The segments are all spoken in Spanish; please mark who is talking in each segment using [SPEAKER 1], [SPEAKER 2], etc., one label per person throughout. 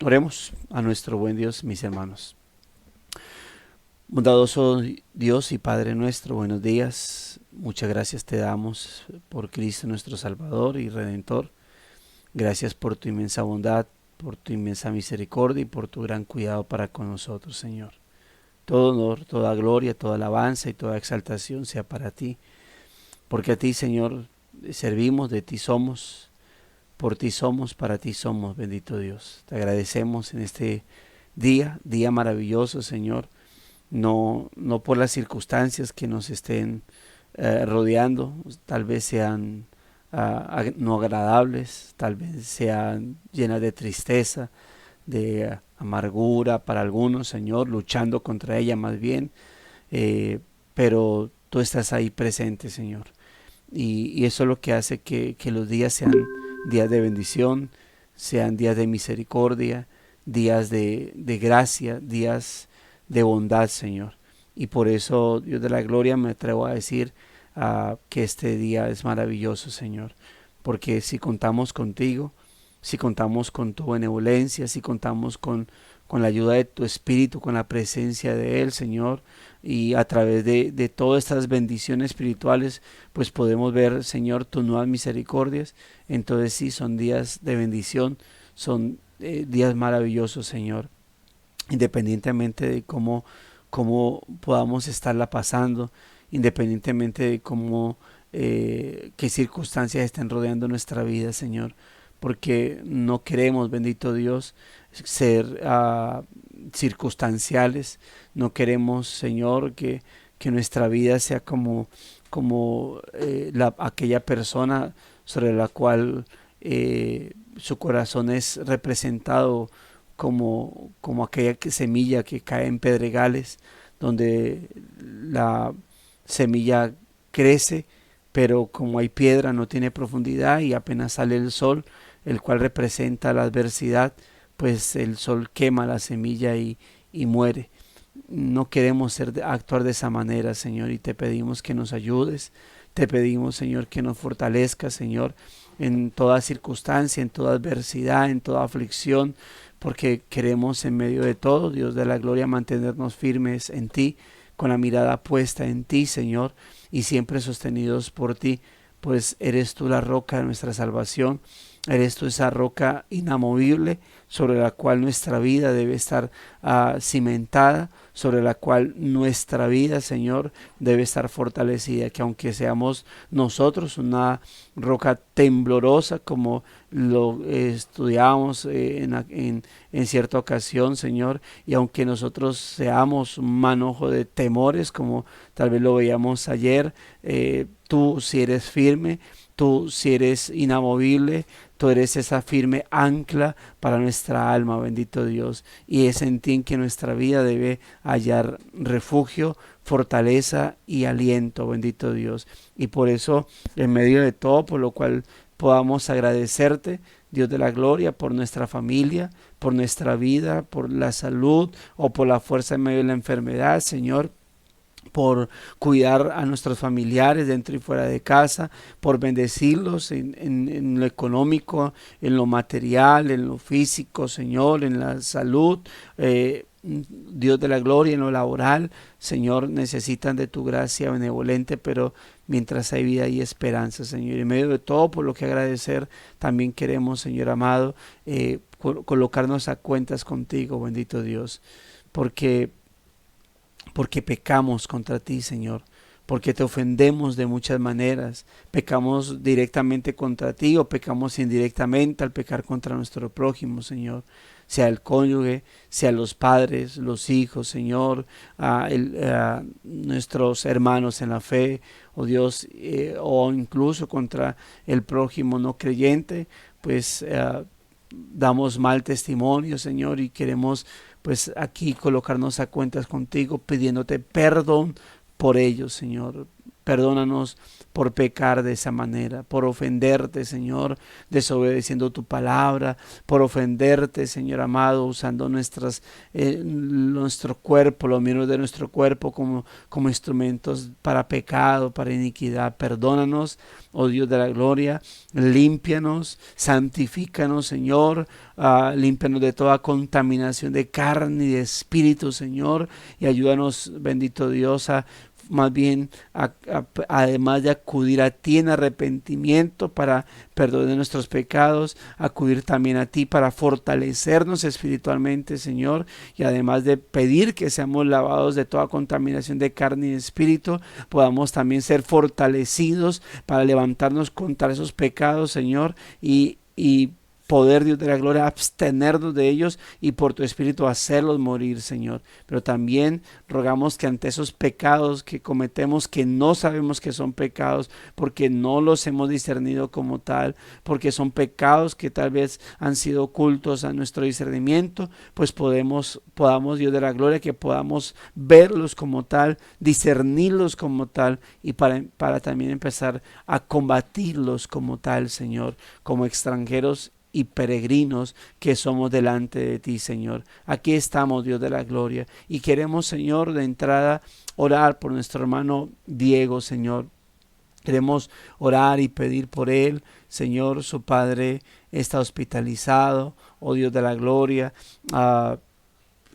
[SPEAKER 1] Oremos a nuestro buen Dios, mis hermanos. Bondadoso Dios y Padre nuestro, buenos días. Muchas gracias te damos por Cristo nuestro Salvador y Redentor. Gracias por tu inmensa bondad, por tu inmensa misericordia y por tu gran cuidado para con nosotros, Señor. Todo honor, toda gloria, toda alabanza y toda exaltación sea para ti. Porque a ti, Señor, servimos, de ti somos. Por ti somos, para ti somos, bendito Dios. Te agradecemos en este día maravilloso, Señor. No por las circunstancias que nos estén rodeando, tal vez sean no agradables, tal vez sean llenas de tristeza, de amargura para algunos, Señor, luchando contra ella más bien, pero tú estás ahí presente, Señor. Y eso es lo que hace que los días sean días de bendición, sean días de misericordia, días de gracia, días de bondad, Señor. Y por eso, Dios de la gloria, me atrevo a decir que este día es maravilloso, Señor. Porque si contamos contigo, si contamos con tu benevolencia, si contamos con la ayuda de tu Espíritu, con la presencia de Él, Señor, y a través de todas estas bendiciones espirituales, pues podemos ver, Señor, tus nuevas misericordias. Entonces sí, son días de bendición, son días maravillosos, Señor, independientemente de cómo podamos estarla pasando, independientemente de qué circunstancias estén rodeando nuestra vida, Señor, porque no queremos, bendito Dios, ser circunstanciales. No queremos, Señor, que nuestra vida sea como aquella persona sobre la cual su corazón es representado como aquella semilla que cae en pedregales, donde la semilla crece, pero como hay piedra no tiene profundidad, y apenas sale el sol, el cual representa la adversidad, pues el sol quema la semilla y muere. No queremos actuar de esa manera, Señor, y te pedimos que nos ayudes. Te pedimos, Señor, que nos fortalezcas, Señor, en toda circunstancia, en toda adversidad, en toda aflicción, porque queremos en medio de todo, Dios de la gloria, mantenernos firmes en ti, con la mirada puesta en ti, Señor, y siempre sostenidos por ti, pues eres tú la roca de nuestra salvación. Eres tú esa roca inamovible sobre la cual nuestra vida debe estar cimentada, sobre la cual nuestra vida, Señor, debe estar fortalecida. Que aunque seamos nosotros una roca temblorosa, como lo estudiamos en cierta ocasión, Señor, y aunque nosotros seamos un manojo de temores, como tal vez lo veíamos ayer, tú si eres firme, tú si eres inamovible, tú eres esa firme ancla para nuestra alma, bendito Dios. Y es en ti en que nuestra vida debe hallar refugio, fortaleza y aliento, bendito Dios. Y por eso, en medio de todo, por lo cual podamos agradecerte, Dios de la gloria, por nuestra familia, por nuestra vida, por la salud o por la fuerza en medio de la enfermedad, Señor, por cuidar a nuestros familiares dentro y fuera de casa, por bendecirlos en lo económico, en lo material, en lo físico, Señor, en la salud, Dios de la gloria, en lo laboral, Señor, necesitan de tu gracia benevolente, pero mientras hay vida hay esperanza, Señor. Y en medio de todo, por lo que agradecer, también queremos, Señor amado, colocarnos a cuentas contigo, bendito Dios, porque pecamos contra ti, Señor, porque te ofendemos de muchas maneras. Pecamos directamente contra ti o pecamos indirectamente al pecar contra nuestro prójimo, Señor, sea el cónyuge, sea los padres, los hijos, Señor, nuestros hermanos en la fe, oh Dios, o incluso contra el prójimo no creyente, pues damos mal testimonio, Señor, y queremos pues aquí colocarnos a cuentas contigo, pidiéndote perdón por ellos, Señor. Perdónanos por pecar de esa manera, por ofenderte, Señor, desobedeciendo tu palabra, por ofenderte, Señor amado, usando nuestro cuerpo, los miembros de nuestro cuerpo como instrumentos para pecado, para iniquidad. Perdónanos, oh Dios de la gloria, límpianos, santifícanos, Señor, límpianos de toda contaminación de carne y de espíritu, Señor, y ayúdanos, bendito Dios, más bien además de acudir a ti en arrepentimiento para perdonar nuestros pecados, acudir también a ti para fortalecernos espiritualmente, Señor, y además de pedir que seamos lavados de toda contaminación de carne y de espíritu, podamos también ser fortalecidos para levantarnos contra esos pecados, Señor, y poder, Dios de la gloria, abstenernos de ellos y por tu Espíritu hacerlos morir, Señor. Pero también rogamos que ante esos pecados que cometemos, que no sabemos que son pecados, porque no los hemos discernido como tal, porque son pecados que tal vez han sido ocultos a nuestro discernimiento, pues podamos, Dios de la gloria, que podamos verlos como tal, discernirlos como tal y para también empezar a combatirlos como tal, Señor, como extranjeros y peregrinos que somos delante de ti, Señor. Aquí estamos, Dios de la gloria, y queremos, Señor, de entrada orar por nuestro hermano Diego, Señor. Queremos orar y pedir por él, Señor. Su padre está hospitalizado, oh Dios de la gloria,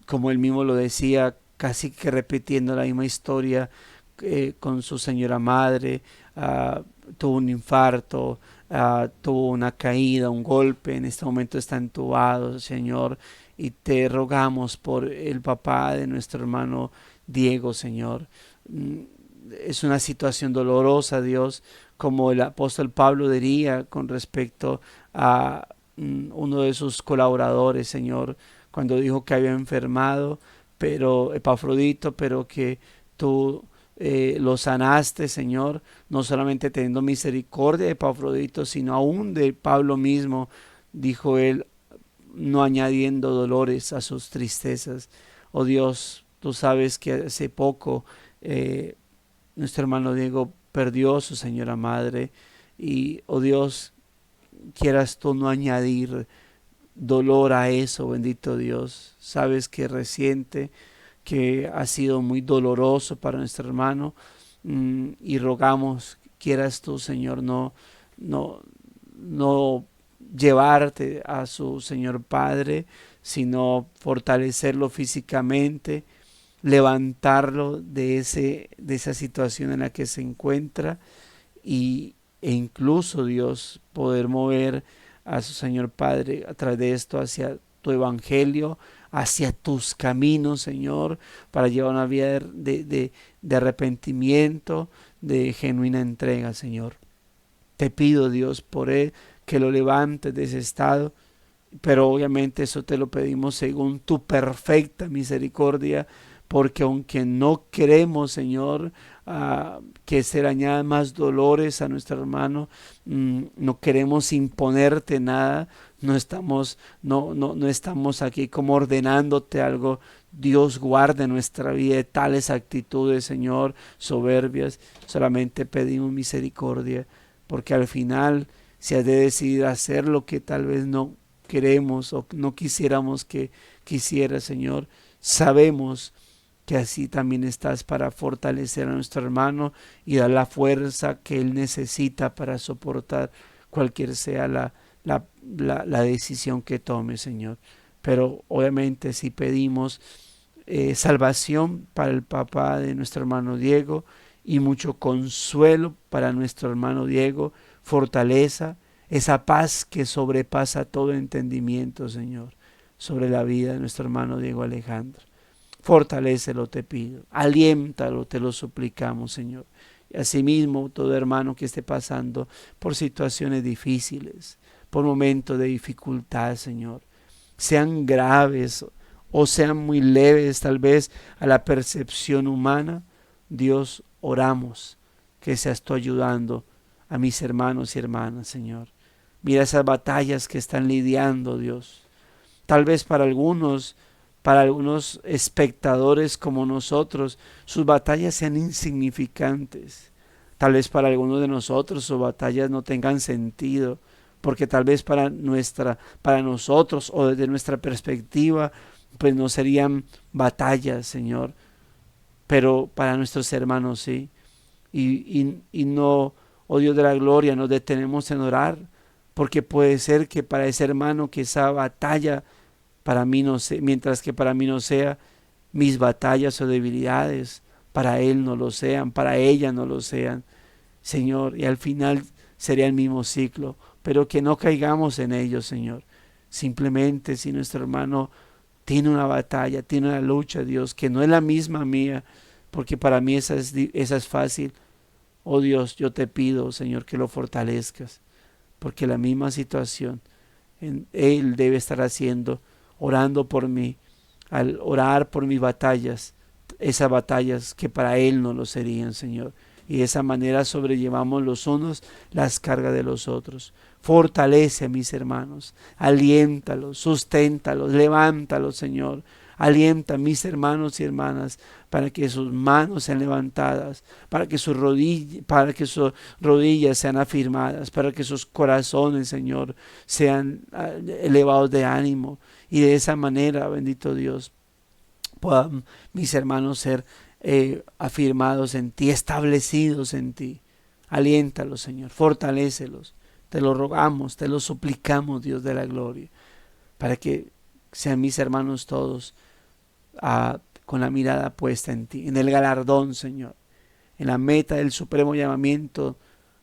[SPEAKER 1] como él mismo lo decía, casi que repitiendo la misma historia con su señora madre. Tuvo un infarto, tuvo una caída, un golpe, en este momento está entubado, Señor, y te rogamos por el papá de nuestro hermano Diego, Señor. Es una situación dolorosa, Dios, como el apóstol Pablo diría con respecto a uno de sus colaboradores, Señor, cuando dijo que había enfermado, pero Epafrodito, pero que tú lo sanaste, Señor, no solamente teniendo misericordia de Epafrodito, sino aún de Pablo mismo, dijo él, no añadiendo dolores a sus tristezas. Oh Dios, tú sabes que hace poco nuestro hermano Diego perdió a su señora madre y, oh Dios, quieras tú no añadir dolor a eso, bendito Dios. Sabes que reciente, que ha sido muy doloroso para nuestro hermano, y rogamos, quieras tú, Señor, no, no llevarte a su Señor Padre, sino fortalecerlo físicamente, levantarlo de esa situación en la que se encuentra e incluso, Dios, poder mover a su Señor Padre a través de esto hacia tu evangelio, hacia tus caminos, Señor, para llevar una vida de arrepentimiento, de genuina entrega, Señor. Te pido, Dios, por él, que lo levantes de ese estado, pero obviamente eso te lo pedimos según tu perfecta misericordia, porque aunque no queremos, Señor, que se le añadan más dolores a nuestro hermano, no queremos imponerte nada, no estamos aquí como ordenándote algo. Dios guarde nuestra vida de tales actitudes, Señor, soberbias. Solamente pedimos misericordia, porque al final, si has de decidir hacer lo que tal vez no queremos o no quisiéramos que quisiera, Señor, sabemos que así también estás para fortalecer a nuestro hermano y dar la fuerza que él necesita para soportar cualquier sea la decisión que tome, Señor. Pero obviamente si pedimos salvación para el papá de nuestro hermano Diego y mucho consuelo para nuestro hermano Diego, fortaleza, esa paz que sobrepasa todo entendimiento, Señor, sobre la vida de nuestro hermano Diego Alejandro. Fortalécelo, te pido, aliéntalo, te lo suplicamos, Señor. Y asimismo, todo hermano que esté pasando por situaciones difíciles, por momentos de dificultad, Señor, sean graves o sean muy leves tal vez a la percepción humana, Dios, oramos que seas tú ayudando a mis hermanos y hermanas, Señor. Mira esas batallas que están lidiando, Dios. Tal vez para algunos espectadores como nosotros, sus batallas sean insignificantes, Tal vez para algunos de nosotros sus batallas no tengan sentido, porque tal vez para nosotros o desde nuestra perspectiva, pues no serían batallas, Señor, pero para nuestros hermanos sí. Y no, oh Dios de la gloria, nos detenemos en orar, porque puede ser que para ese hermano que esa batalla para mí no sea, mientras que para mí no sea, mis batallas o debilidades para él no lo sean, para ella no lo sean, Señor, y al final sería el mismo ciclo, pero que no caigamos en ello, Señor. Simplemente si nuestro hermano tiene una batalla, tiene una lucha, Dios, que no es la misma mía, porque para mí esa es fácil. Oh Dios, yo te pido, Señor, que lo fortalezcas, porque la misma situación Él debe estar haciendo, orando por mí, al orar por mis batallas, esas batallas que para Él no lo serían, Señor. Y de esa manera sobrellevamos los unos las cargas de los otros. Fortalece a mis hermanos, aliéntalos, susténtalos, levántalos, Señor. Alienta a mis hermanos y hermanas para que sus manos sean levantadas, para que sus rodillas sean afirmadas, para que sus corazones, Señor, sean elevados de ánimo. Y de esa manera, bendito Dios, puedan mis hermanos ser afirmados en ti, establecidos en ti. Aliéntalos, Señor, fortalécelos. Te lo rogamos, te lo suplicamos, Dios de la gloria, para que sean mis hermanos todos con la mirada puesta en ti, en el galardón, Señor, en la meta del supremo llamamiento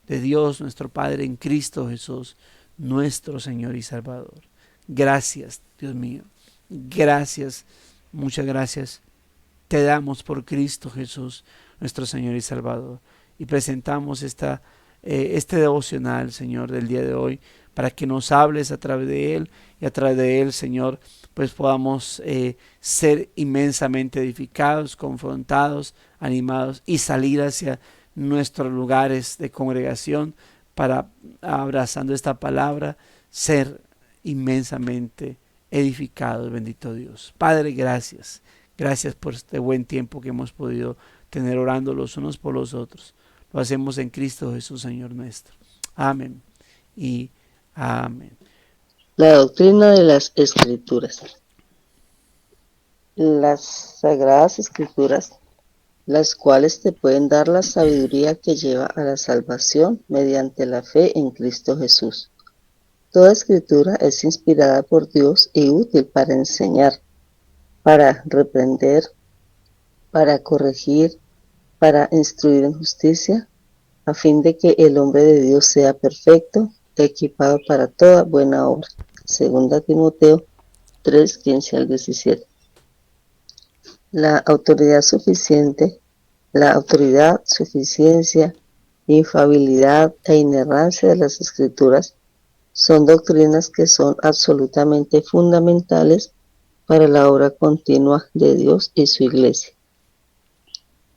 [SPEAKER 1] de Dios, nuestro Padre, en Cristo Jesús, nuestro Señor y Salvador. Gracias, Dios mío. Gracias, muchas gracias. Te damos por Cristo Jesús, nuestro Señor y Salvador. Y presentamos este devocional, Señor, del día de hoy, para que nos hables a través de él y a través de él, Señor, pues podamos ser inmensamente edificados, confrontados, animados y salir hacia nuestros lugares de congregación para, abrazando esta palabra, ser inmensamente edificados, bendito Dios. Padre, gracias. Gracias por este buen tiempo que hemos podido tener orando los unos por los otros. Lo hacemos en Cristo Jesús, Señor nuestro. Amén y amén.
[SPEAKER 2] La doctrina de las Escrituras. Las Sagradas Escrituras, las cuales te pueden dar la sabiduría que lleva a la salvación mediante la fe en Cristo Jesús. Toda escritura es inspirada por Dios y útil para enseñar, para reprender, para corregir, para instruir en justicia, a fin de que el hombre de Dios sea perfecto, equipado para toda buena obra. Segunda Timoteo 3:15-17. La autoridad, suficiencia, infalibilidad e inerrancia de las Escrituras son doctrinas que son absolutamente fundamentales para la obra continua de Dios y su Iglesia.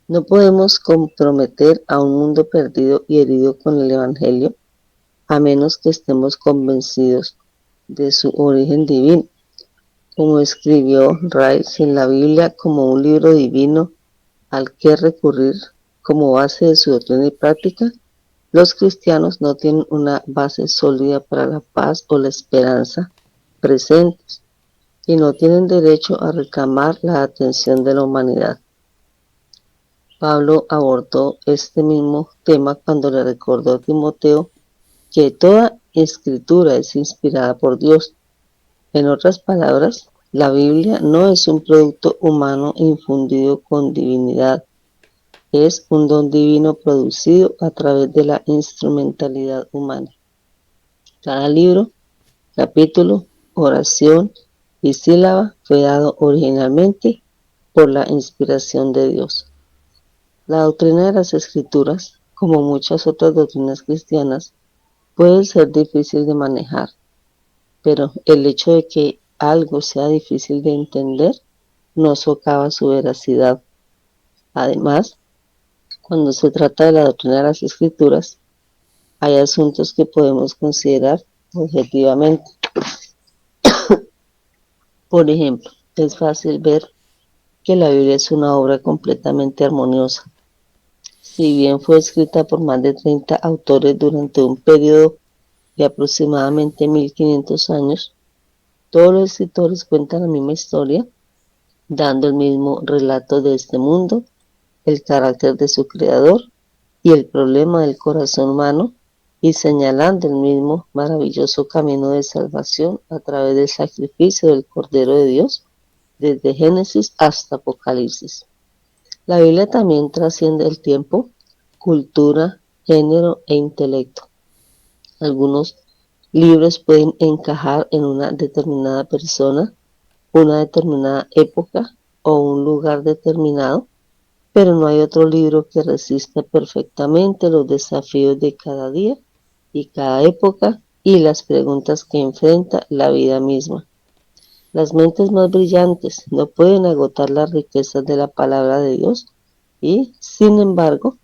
[SPEAKER 2] No podemos comprometer a un mundo perdido y herido con el Evangelio a menos que estemos convencidos de su origen divino. Como escribió Rice, en la Biblia como un libro divino al que recurrir como base de su doctrina y práctica, los cristianos no tienen una base sólida para la paz o la esperanza presentes y no tienen derecho a reclamar la atención de la humanidad. Pablo abordó este mismo tema cuando le recordó a Timoteo que toda escritura es inspirada por Dios. En otras palabras, la Biblia no es un producto humano infundido con divinidad, es un don divino producido a través de la instrumentalidad humana. Cada libro, capítulo, oración y sílaba fue dado originalmente por la inspiración de Dios. La doctrina de las Escrituras, como muchas otras doctrinas cristianas, puede ser difícil de manejar, pero el hecho de que algo sea difícil de entender no socava su veracidad. Además, cuando se trata de la doctrina de las Escrituras, hay asuntos que podemos considerar objetivamente. Por ejemplo, es fácil ver que la Biblia es una obra completamente armoniosa, Si bien fue escrita por más de 30 autores durante un periodo de aproximadamente 1500 años, todos los escritores cuentan la misma historia, dando el mismo relato de este mundo, el carácter de su creador y el problema del corazón humano, y señalando el mismo maravilloso camino de salvación a través del sacrificio del Cordero de Dios, desde Génesis hasta Apocalipsis. La Biblia también trasciende el tiempo, cultura, género e intelecto. Algunos libros pueden encajar en una determinada persona, una determinada época o un lugar determinado, pero no hay otro libro que resista perfectamente los desafíos de cada día y cada época y las preguntas que enfrenta la vida misma. Las mentes más brillantes no pueden agotar las riquezas de la palabra de Dios y, sin embargo,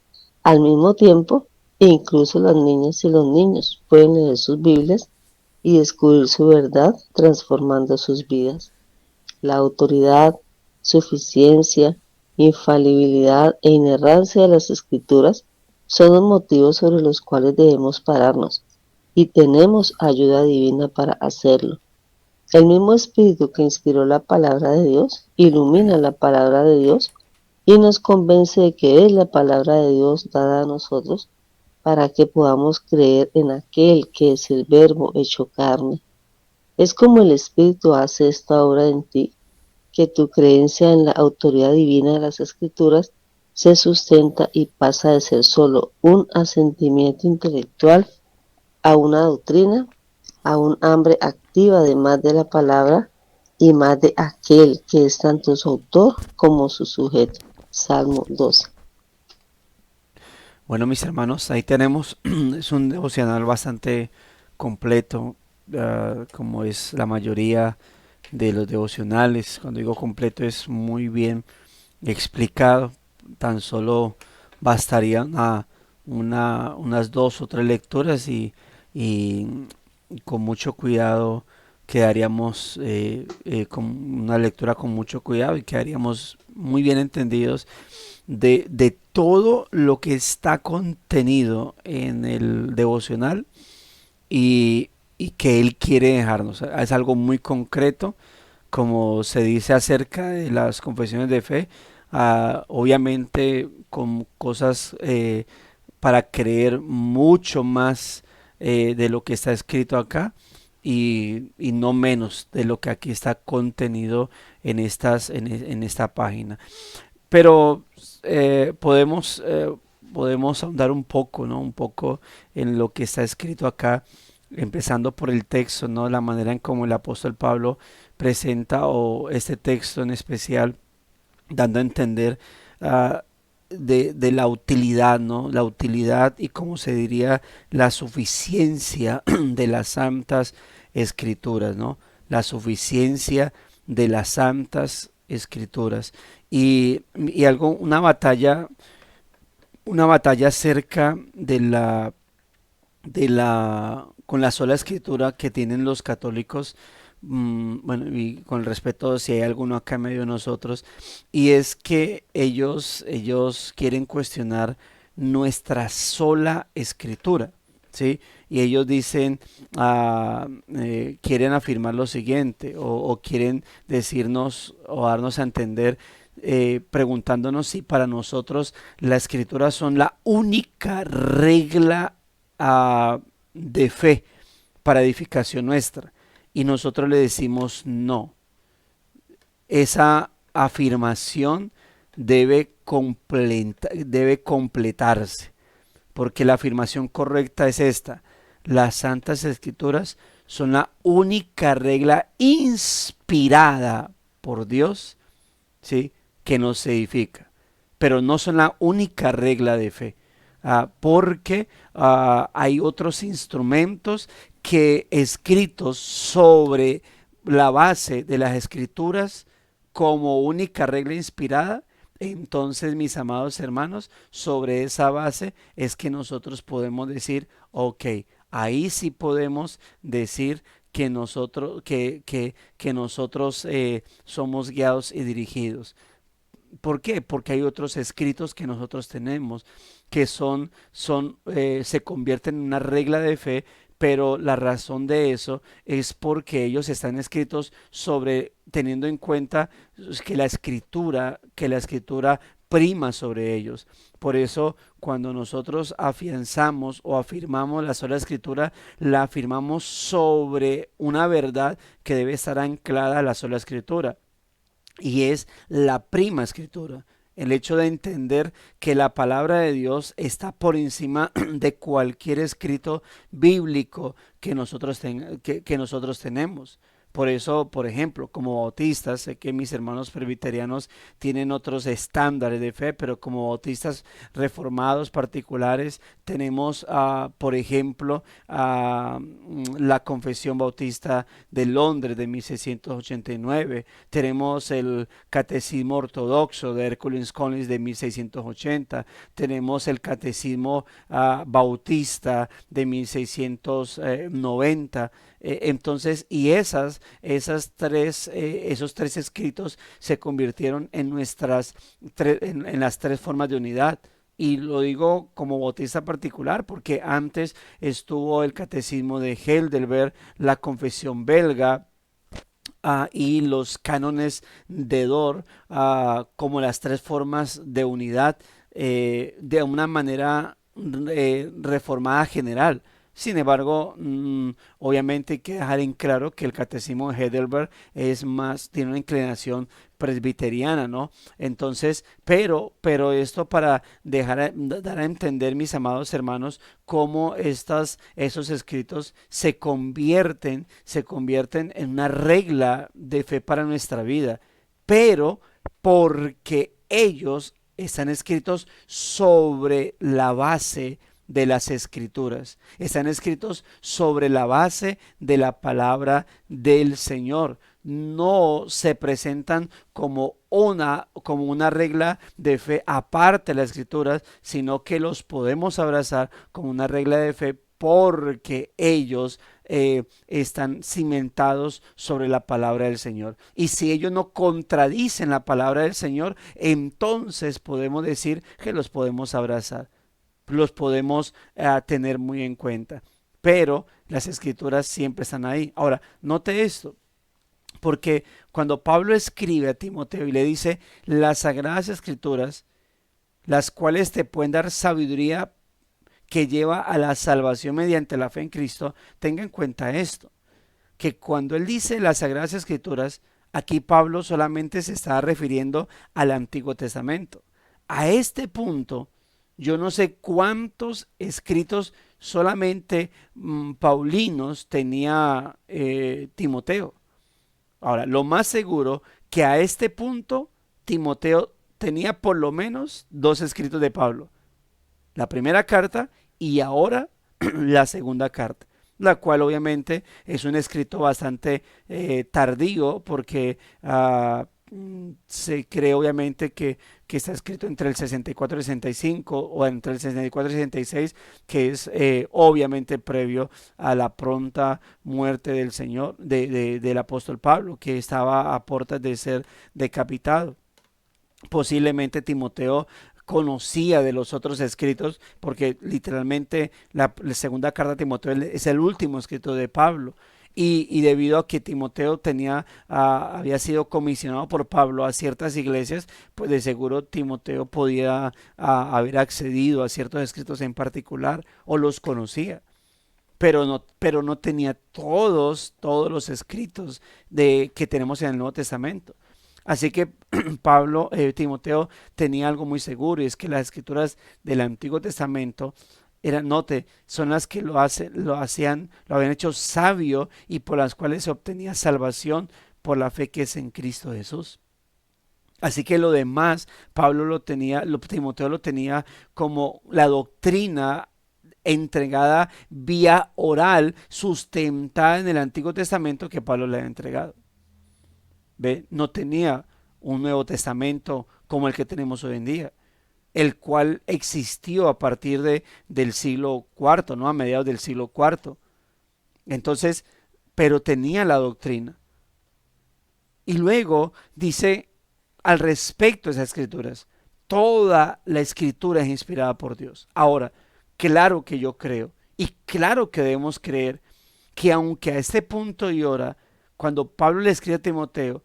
[SPEAKER 2] al mismo tiempo, incluso las niñas y los niños pueden leer sus Biblias y descubrir su verdad transformando sus vidas. La autoridad, suficiencia, infalibilidad e inerrancia de las Escrituras son los motivos sobre los cuales debemos pararnos y tenemos ayuda divina para hacerlo. El mismo Espíritu que inspiró la palabra de Dios ilumina la palabra de Dios y nos convence de que es la palabra de Dios dada a nosotros para que podamos creer en aquel que es el Verbo hecho carne. Es como el Espíritu hace esta obra en ti, que tu creencia en la autoridad divina de las Escrituras se sustenta y pasa de ser solo un asentimiento intelectual a una doctrina, a un hambre activa de más de la palabra y más de aquel que es tanto su autor como su sujeto. Salmo 12.
[SPEAKER 1] Bueno, mis hermanos, ahí tenemos, es un devocional bastante completo, como es la mayoría de los devocionales. Cuando digo completo es muy bien explicado. Tan solo bastaría unas dos o tres lecturas y con mucho cuidado quedaríamos con una lectura con mucho cuidado y quedaríamos muy bien entendidos de todo lo que está contenido en el devocional y que Él quiere dejarnos. Es algo muy concreto, como se dice acerca de las confesiones de fe, obviamente con cosas para creer mucho más de lo que está escrito acá y no menos de lo que aquí está contenido en esta página. Pero podemos ahondar un poco, ¿no? Un poco en lo que está escrito acá, empezando por el texto, ¿no? La manera en cómo el apóstol Pablo presenta o este texto en especial, dando a entender uh, de la utilidad, ¿no? La utilidad y como se diría la suficiencia de las santas escrituras, ¿no? La suficiencia de las santas escrituras y algo, una batalla acerca con la sola escritura que tienen los católicos, bueno, y con respeto si hay alguno acá en medio de nosotros, y es que ellos quieren cuestionar nuestra sola escritura, ¿sí? Y ellos dicen, quieren afirmar lo siguiente, o quieren decirnos o darnos a entender, preguntándonos si para nosotros la escritura son la única regla de fe para edificación nuestra. Y nosotros le decimos no. Esa afirmación debe completarse, porque la afirmación correcta es esta: las santas escrituras son la única regla inspirada por Dios, ¿sí? Que nos edifica, pero no son la única regla de fe, porque hay otros instrumentos que escritos sobre la base de las escrituras como única regla inspirada. Entonces, mis amados hermanos, sobre esa base es que nosotros podemos decir, ok, ahí sí podemos decir que nosotros somos guiados y dirigidos. ¿Por qué? Porque hay otros escritos que nosotros tenemos que se convierten en una regla de fe, pero la razón de eso es porque ellos están escritos sobre teniendo en cuenta que la escritura prima sobre ellos. Por eso, cuando nosotros afianzamos o afirmamos la sola escritura, la afirmamos sobre una verdad que debe estar anclada a la sola escritura y es la prima escritura. El hecho de entender que la palabra de Dios está por encima de cualquier escrito bíblico que nosotros tenemos. Por eso, por ejemplo, como bautistas, sé que mis hermanos presbiterianos tienen otros estándares de fe, pero como bautistas reformados particulares tenemos, por ejemplo, la Confesión Bautista de Londres de 1689. Tenemos el Catecismo Ortodoxo de Hercules Collins de 1680. Tenemos el Catecismo Bautista de 1690. Entonces, y esos tres escritos se convirtieron en las tres formas de unidad. Y lo digo como bautista particular porque antes estuvo el catecismo de Heidelberg, la confesión belga, y los cánones de Dort, como las tres formas de unidad, de una manera reformada general. Sin embargo, obviamente hay que dejar en claro que el catecismo de Heidelberg tiene una inclinación presbiteriana, ¿no? Entonces, pero esto para dar a entender, mis amados hermanos, cómo esos escritos se convierten en una regla de fe para nuestra vida, pero porque ellos están escritos sobre la base de las escrituras, están escritos sobre la base de la palabra del Señor. No se presentan como una regla de fe aparte de las escrituras, sino que los podemos abrazar como una regla de fe porque ellos están cimentados sobre la palabra del Señor. Y si ellos no contradicen la palabra del Señor, entonces podemos decir que los podemos abrazar, los podemos tener muy en cuenta. Pero las escrituras siempre están ahí. Ahora, note esto, porque cuando Pablo escribe a Timoteo y le dice las sagradas escrituras, las cuales te pueden dar sabiduría que lleva a la salvación mediante la fe en Cristo, tenga en cuenta esto, que cuando él dice las sagradas escrituras, aquí Pablo solamente se está refiriendo al Antiguo Testamento. A este punto, yo no sé cuántos escritos solamente paulinos tenía Timoteo. Ahora, lo más seguro que a este punto Timoteo tenía por lo menos dos escritos de Pablo. La primera carta y ahora la segunda carta, la cual obviamente es un escrito bastante tardío porque se cree obviamente que está escrito entre el 64 y 65 o entre el 64 y 66, que es obviamente previo a la pronta muerte del Señor, del apóstol Pablo, que estaba a puertas de ser decapitado. Posiblemente Timoteo conocía de los otros escritos, porque literalmente la segunda carta de Timoteo es el último escrito de Pablo. Y debido a que Timoteo había sido comisionado por Pablo a ciertas iglesias, pues de seguro Timoteo podía haber accedido a ciertos escritos en particular o los conocía. Pero no tenía todos los escritos que tenemos en el Nuevo Testamento. Así que Timoteo tenía algo muy seguro, y es que las escrituras del Antiguo Testamento son las que lo habían hecho sabio y por las cuales se obtenía salvación por la fe que es en Cristo Jesús. Así que lo demás, Timoteo lo tenía como la doctrina entregada vía oral, sustentada en el Antiguo Testamento que Pablo le había entregado. ¿Ve? No tenía un Nuevo Testamento como el que tenemos hoy en día, el cual existió a partir del siglo cuarto, ¿no? A mediados del siglo cuarto. Entonces, pero tenía la doctrina. Y luego dice al respecto de esas escrituras. Toda la escritura es inspirada por Dios. Ahora, claro que yo creo y claro que debemos creer que aunque a este punto y hora, cuando Pablo le escribe a Timoteo,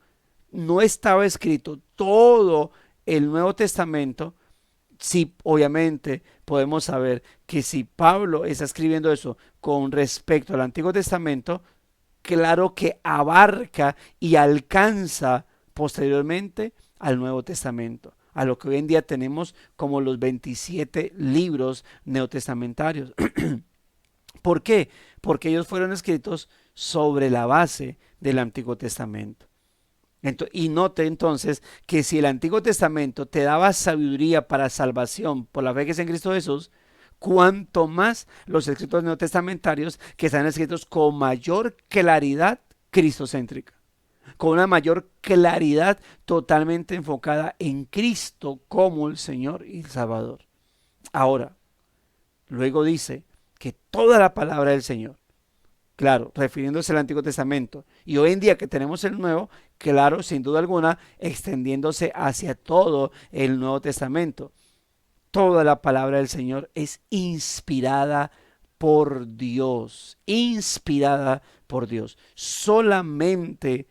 [SPEAKER 1] no estaba escrito todo el Nuevo Testamento, sí, obviamente podemos saber que si Pablo está escribiendo eso con respecto al Antiguo Testamento, claro que abarca y alcanza posteriormente al Nuevo Testamento, a lo que hoy en día tenemos como los 27 libros neotestamentarios. ¿Por qué? Porque ellos fueron escritos sobre la base del Antiguo Testamento. Y note entonces que si el Antiguo Testamento te daba sabiduría para salvación por la fe que es en Cristo Jesús, cuanto más los escritos neotestamentarios que están escritos con mayor claridad cristocéntrica, con una mayor claridad totalmente enfocada en Cristo como el Señor y el Salvador. Ahora, luego dice que toda la palabra del Señor, claro, refiriéndose al Antiguo Testamento, y hoy en día que tenemos el Nuevo, claro, sin duda alguna, extendiéndose hacia todo el Nuevo Testamento. Toda la palabra del Señor es inspirada por Dios, inspirada por Dios. Solamente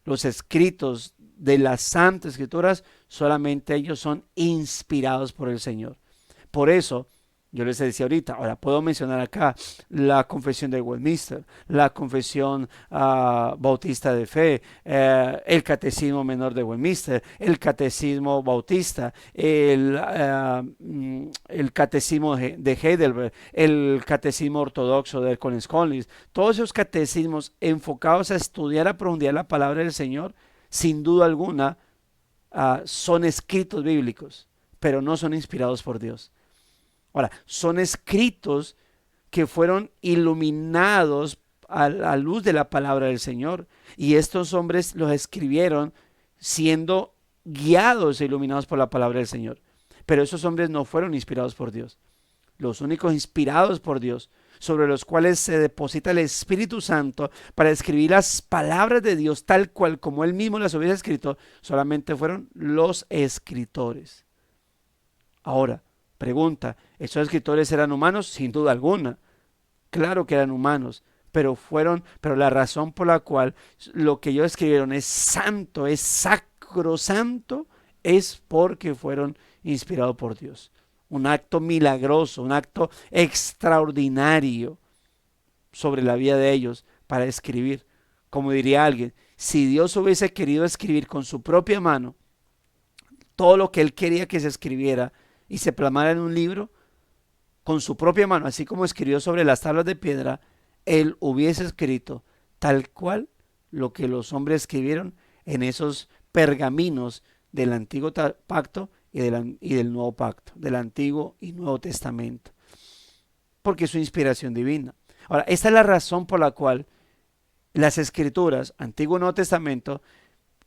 [SPEAKER 1] los escritos de las Santas Escrituras, solamente ellos son inspirados por el Señor. Por eso, yo les decía ahorita, ahora puedo mencionar acá la confesión de Westminster, la confesión bautista de fe, el catecismo menor de Westminster, el catecismo bautista, el catecismo de Heidelberg, el catecismo ortodoxo de Collins Collins, todos esos catecismos enfocados a estudiar a profundidad la palabra del Señor, sin duda alguna, son escritos bíblicos, pero no son inspirados por Dios. Ahora, son escritos que fueron iluminados a la luz de la palabra del Señor, y estos hombres los escribieron siendo guiados e iluminados por la palabra del Señor. Pero esos hombres no fueron inspirados por Dios. Los únicos inspirados por Dios, sobre los cuales se deposita el Espíritu Santo para escribir las palabras de Dios tal cual como Él mismo las hubiera escrito, solamente fueron los escritores. Ahora, pregunta, ¿esos escritores eran humanos? Sin duda alguna. Claro que eran humanos, pero la razón por la cual lo que ellos escribieron es santo, es sacrosanto, es porque fueron inspirados por Dios. Un acto milagroso, un acto extraordinario sobre la vida de ellos para escribir. Como diría alguien, si Dios hubiese querido escribir con su propia mano todo lo que Él quería que se escribiera y se plasmara en un libro, con su propia mano, así como escribió sobre las tablas de piedra, Él hubiese escrito tal cual lo que los hombres escribieron en esos pergaminos del antiguo pacto y del nuevo pacto, del antiguo y nuevo testamento, porque es su inspiración divina. Ahora, esta es la razón por la cual las escrituras, antiguo y nuevo testamento,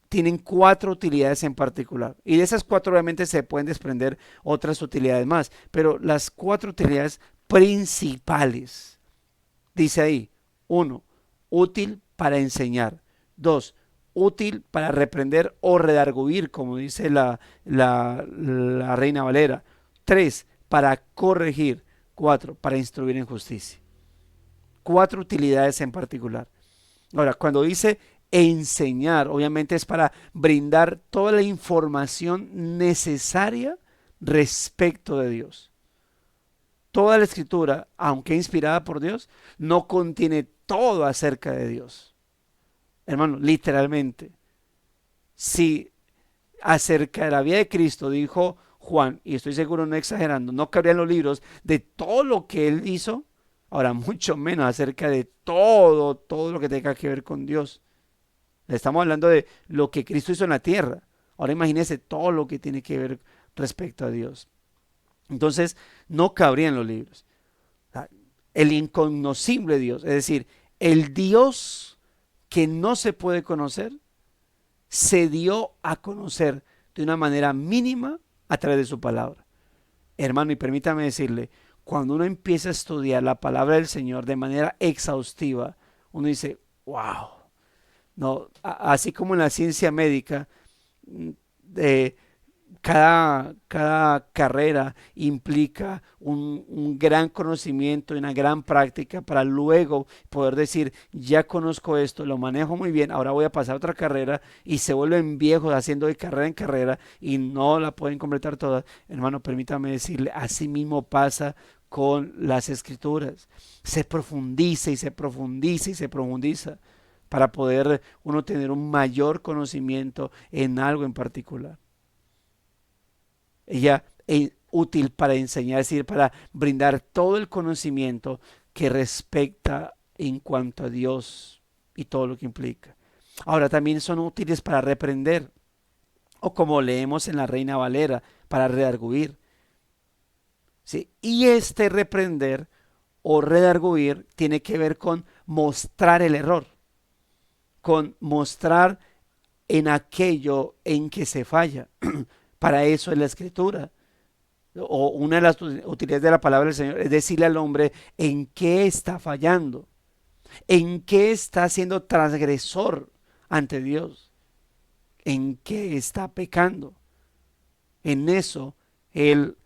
[SPEAKER 1] tienen 4 utilidades en particular, y de esas 4 obviamente se pueden desprender otras utilidades más, pero las 4 utilidades principales, dice ahí: 1, útil para enseñar; 2, útil para reprender o redarguir, como dice la Reina Valera; 3, para corregir; 4, para instruir en justicia. 4 utilidades en particular. Ahora, cuando dice enseñar, obviamente es para brindar toda la información necesaria respecto de Dios. Toda la escritura, aunque inspirada por Dios, no contiene todo acerca de Dios. Hermano, literalmente, si acerca de la vida de Cristo dijo Juan, y estoy seguro no exagerando, no cabrían los libros de todo lo que Él hizo, ahora mucho menos acerca de todo lo que tenga que ver con Dios. Estamos hablando de lo que Cristo hizo en la tierra. Ahora imagínese todo lo que tiene que ver respecto a Dios. Entonces, no cabrían los libros. El incognoscible Dios, es decir, el Dios que no se puede conocer, se dio a conocer de una manera mínima a través de su palabra. Hermano, y permítame decirle, cuando uno empieza a estudiar la palabra del Señor de manera exhaustiva, uno dice, wow. No, así como en la ciencia médica, eh, cada carrera implica un gran conocimiento y una gran práctica para luego poder decir, ya conozco esto, lo manejo muy bien, ahora voy a pasar a otra carrera y se vuelven viejos haciendo de carrera en carrera y no la pueden completar todas. Hermano, permítame decirle, así mismo pasa con las escrituras. Se profundiza y se profundiza y se profundiza para poder uno tener un mayor conocimiento en algo en particular. Ella es útil para enseñar, es decir, para brindar todo el conocimiento que respecta en cuanto a Dios y todo lo que implica. Ahora también son útiles para reprender, o como leemos en la Reina Valera, para redarguir. ¿Sí? Y este reprender o redarguir tiene que ver con mostrar el error, con mostrar en aquello en que se falla. Para eso es la escritura. O una de las utilidades de la palabra del Señor es decirle al hombre en qué está fallando, en qué está siendo transgresor ante Dios, en qué está pecando. En eso él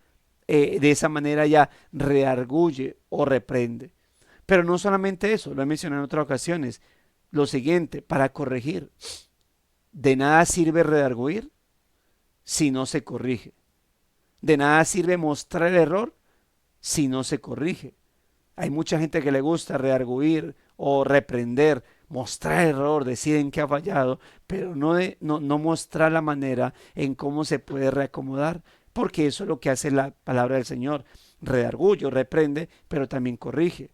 [SPEAKER 1] de esa manera ya reargulle o reprende. Pero no solamente eso, lo he mencionado en otras ocasiones. Lo siguiente, para corregir, de nada sirve redarguir si no se corrige. De nada sirve mostrar el error si no se corrige. Hay mucha gente que le gusta rearguir o reprender, mostrar el error, decir en qué ha fallado, pero no mostrar la manera en cómo se puede reacomodar, porque eso es lo que hace la palabra del Señor. Redarguye, reprende, pero también corrige.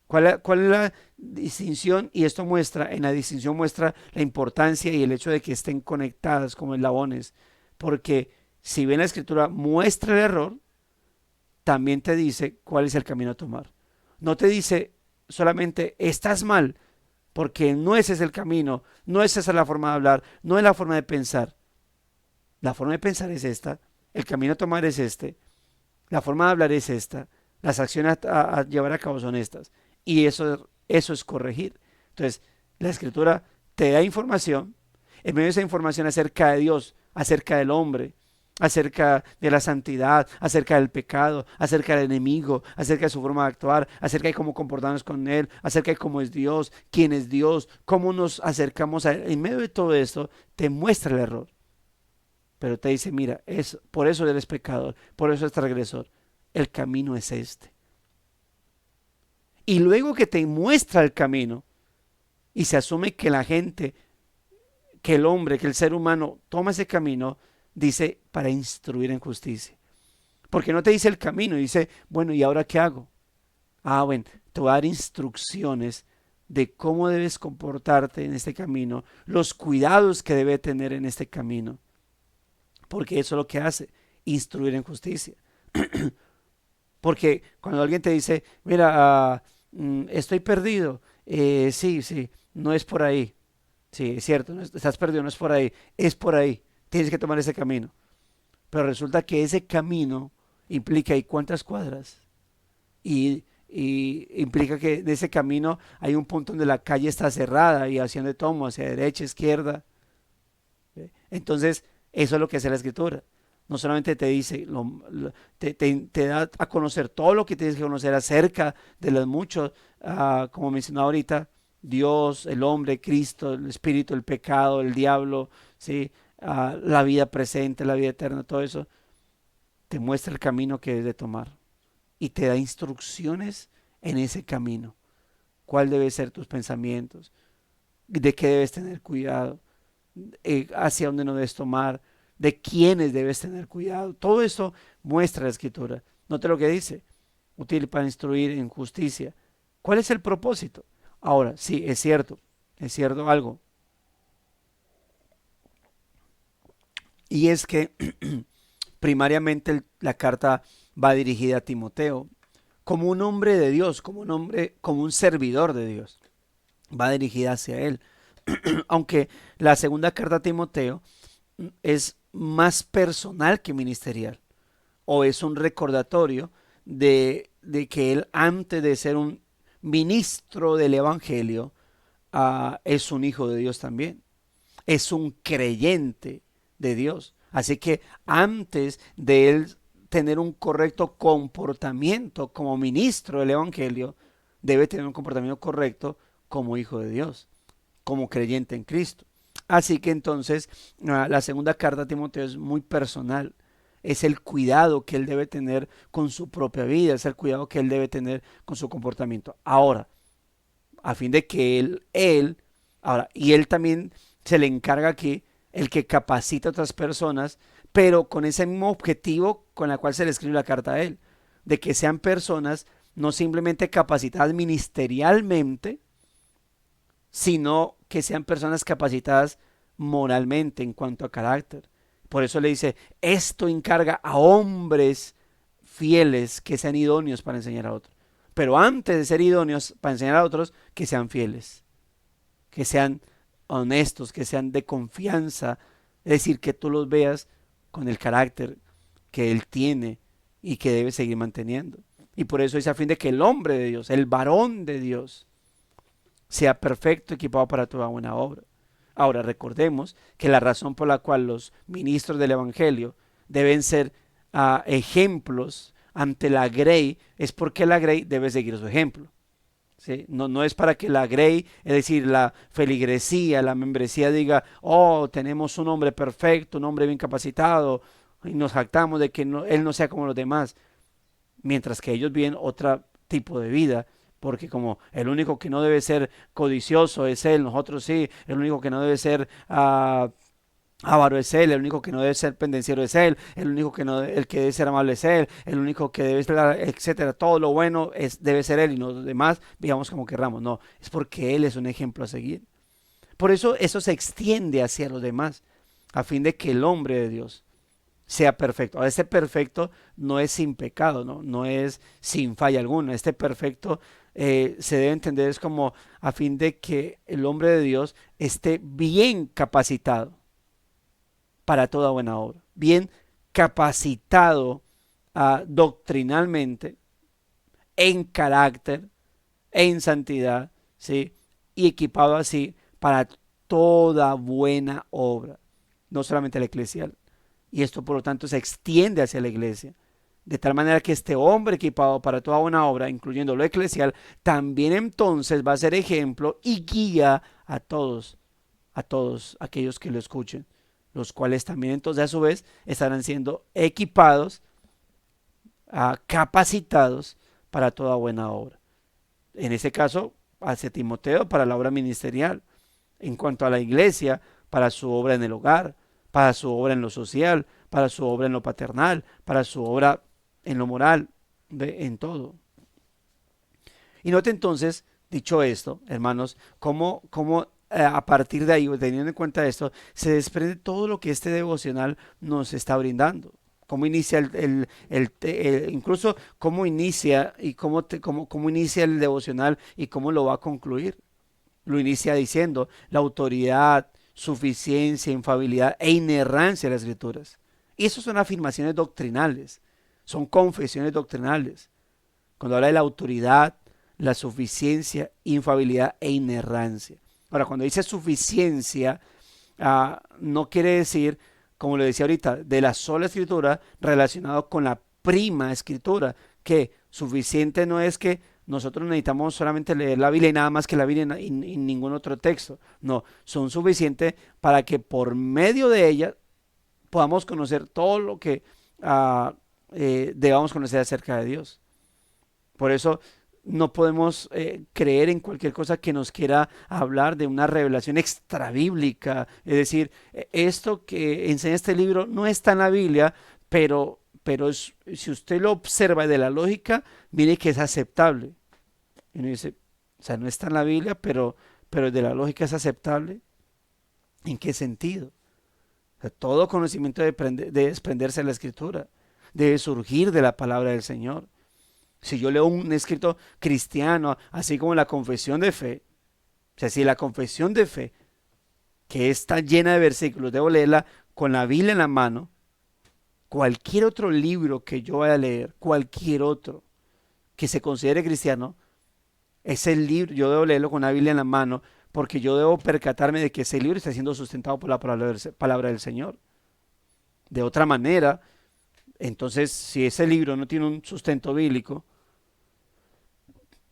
[SPEAKER 1] ¿Cuál es la distinción? Y esto muestra, en la distinción muestra la importancia y el hecho de que estén conectadas como eslabones, porque si bien la escritura muestra el error, también te dice cuál es el camino a tomar. No te dice solamente estás mal, porque no ese es el camino, no esa es la forma de hablar, no es la forma de pensar. La forma de pensar es esta, el camino a tomar es este, la forma de hablar es esta, las acciones a llevar a cabo son estas. Y eso es corregir. Entonces, la escritura te da información, en medio de esa información acerca de Dios, acerca del hombre, acerca de la santidad, acerca del pecado, acerca del enemigo, acerca de su forma de actuar, acerca de cómo comportarnos con él, acerca de cómo es Dios, quién es Dios, cómo nos acercamos a él. En medio de todo esto te muestra el error, pero te dice, mira, por eso eres pecador, por eso eres transgresor. El camino es este. Y luego que te muestra el camino y se asume que la gente, que el hombre, que el ser humano toma ese camino, dice para instruir en justicia. Porque no te dice el camino, dice, bueno, ¿y ahora qué hago? Ah, bueno, te voy a dar instrucciones de cómo debes comportarte en este camino, los cuidados que debe tener en este camino. Porque eso es lo que hace, instruir en justicia. Porque cuando alguien te dice, mira, estoy perdido, sí, sí, no es por ahí. Sí, es cierto, estás perdido, no es por ahí, es por ahí. Tienes que tomar ese camino. Pero resulta que ese camino implica ¿y cuántas cuadras? Y implica que de ese camino hay un punto donde la calle está cerrada y hacia donde tomo, hacia derecha, izquierda. ¿Ve? Entonces, eso es lo que hace la escritura. No solamente te dice, te da a conocer todo lo que tienes que conocer acerca de los muchos, como mencioné ahorita, Dios, el hombre, Cristo, el Espíritu, el pecado, el diablo, ¿sí? La vida presente, la vida eterna, todo eso, te muestra el camino que debes de tomar y te da instrucciones en ese camino. ¿Cuál deben ser tus pensamientos? ¿De qué debes tener cuidado? ¿Hacia dónde no debes tomar? ¿De quiénes debes tener cuidado? Todo eso muestra la escritura. Note lo que dice, útil para instruir en justicia. ¿Cuál es el propósito? Ahora, sí, es cierto algo. Y es que primariamente la carta va dirigida a Timoteo como un hombre de Dios, como un hombre, como un servidor de Dios. Va dirigida hacia él. Aunque la segunda carta a Timoteo es más personal que ministerial, o es un recordatorio de que él antes de ser un ministro del Evangelio, es un hijo de Dios también, es un creyente de Dios. Así que antes de él tener un correcto comportamiento como ministro del Evangelio, debe tener un comportamiento correcto como hijo de Dios, como creyente en Cristo. Así que entonces la segunda carta a Timoteo es muy personal. Es el cuidado que él debe tener con su propia vida, es el cuidado que él debe tener con su comportamiento. Ahora, a fin de que ahora, y él también se le encarga aquí el que capacita a otras personas, pero con ese mismo objetivo con el cual se le escribe la carta a él, de que sean personas no simplemente capacitadas ministerialmente, sino que sean personas capacitadas moralmente en cuanto a carácter. Por eso le dice, esto encarga a hombres fieles que sean idóneos para enseñar a otros. Pero antes de ser idóneos para enseñar a otros, que sean fieles, que sean honestos, que sean de confianza. Es decir, que tú los veas con el carácter que él tiene y que debe seguir manteniendo. Y por eso es a fin de que el hombre de Dios, el varón de Dios, sea perfecto, equipado para toda buena obra. Ahora recordemos que la razón por la cual los ministros del Evangelio deben ser ejemplos ante la Grey es porque la Grey debe seguir su ejemplo. ¿Sí? No, no es para que la Grey, es decir, la feligresía, la membresía diga, oh, tenemos un hombre perfecto, un hombre bien capacitado, y nos jactamos de que él no sea como los demás, mientras que ellos viven otro tipo de vida, porque como el único que no debe ser codicioso es él, nosotros sí, el único que no debe ser avaro es él, el único que no debe ser pendenciero es él, el único que no, el que debe ser amable es él, el único que debe ser, etcétera, todo lo bueno debe ser él y los demás digamos como querramos, no, es porque él es un ejemplo a seguir. Por eso se extiende hacia los demás, a fin de que el hombre de Dios sea perfecto. Ahora, este perfecto no es sin pecado, no es sin falla alguna. Este perfecto se debe entender es como a fin de que el hombre de Dios esté bien capacitado para toda buena obra, bien capacitado doctrinalmente, en carácter, en santidad, ¿sí? Y equipado así para toda buena obra, no solamente la eclesial. Y esto por lo tanto se extiende hacia la iglesia. De tal manera que este hombre equipado para toda buena obra, incluyendo lo eclesial, también entonces va a ser ejemplo y guía a todos aquellos que lo escuchen, los cuales también entonces a su vez estarán siendo equipados, capacitados para toda buena obra. En este caso, hacia Timoteo para la obra ministerial. En cuanto a la iglesia, para su obra en el hogar, para su obra en lo social, para su obra en lo paternal, para su obra en lo moral, en todo. Y note entonces, dicho esto, hermanos, cómo a partir de ahí, teniendo en cuenta esto, se desprende todo lo que este devocional nos está brindando. Cómo inicia incluso cómo inicia y cómo inicia el devocional y cómo lo va a concluir. Lo inicia diciendo la autoridad, suficiencia, infabilidad e inerrancia de las escrituras. Y eso son afirmaciones doctrinales, son confesiones doctrinales. Cuando habla de la autoridad, la suficiencia, infabilidad e inerrancia. Ahora, cuando dice suficiencia, no quiere decir, como le decía ahorita, de la sola escritura relacionado con la prima escritura, que suficiente no es que nosotros necesitamos solamente leer la Biblia y nada más que la Biblia y ningún otro texto. No, son suficientes para que por medio de ella podamos conocer todo lo que debamos conocer acerca de Dios. Por eso no podemos creer en cualquier cosa que nos quiera hablar de una revelación extrabíblica. Es decir, esto que enseña este libro no está en la Biblia, pero si usted lo observa de la lógica, mire que es aceptable. Y uno dice, o sea, no está en la Biblia, pero de la lógica es aceptable. ¿En qué sentido? O sea, todo conocimiento debe desprenderse de la Escritura, debe surgir de la palabra del Señor. Si yo leo un escrito cristiano, así como la confesión de fe, o sea, si la confesión de fe, que está llena de versículos, debo leerla con la Biblia en la mano, cualquier otro libro que yo vaya a leer, cualquier otro que se considere cristiano, ese libro, yo debo leerlo con la Biblia en la mano, porque yo debo percatarme de que ese libro está siendo sustentado por la palabra del Señor. De otra manera, entonces, si ese libro no tiene un sustento bíblico,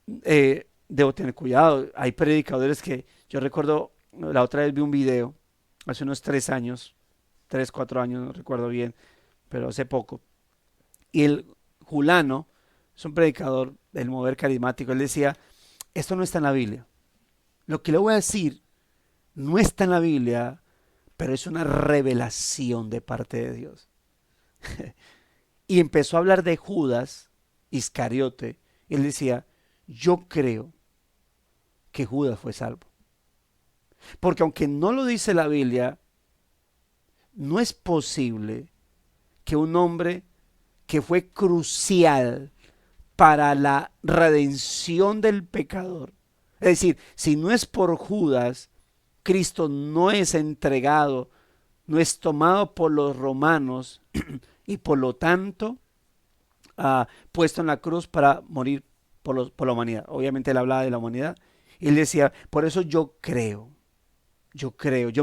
[SPEAKER 1] debo tener cuidado. Hay predicadores que, yo recuerdo, la otra vez vi un video, hace unos 3 años, 3, 4 años, no recuerdo bien, pero hace poco, y el Julano, es un predicador del mover carismático, él decía, esto no está en la Biblia. Lo que le voy a decir no está en la Biblia, pero es una revelación de parte de Dios. Y empezó a hablar de Judas Iscariote. Él decía, yo creo que Judas fue salvo. Porque aunque no lo dice la Biblia, no es posible que un hombre que fue crucial para la redención del pecador, es decir, si no es por Judas, Cristo no es entregado, no es tomado por los romanos y por lo tanto puesto en la cruz para morir por la humanidad. Obviamente él hablaba de la humanidad. Y él decía, por eso yo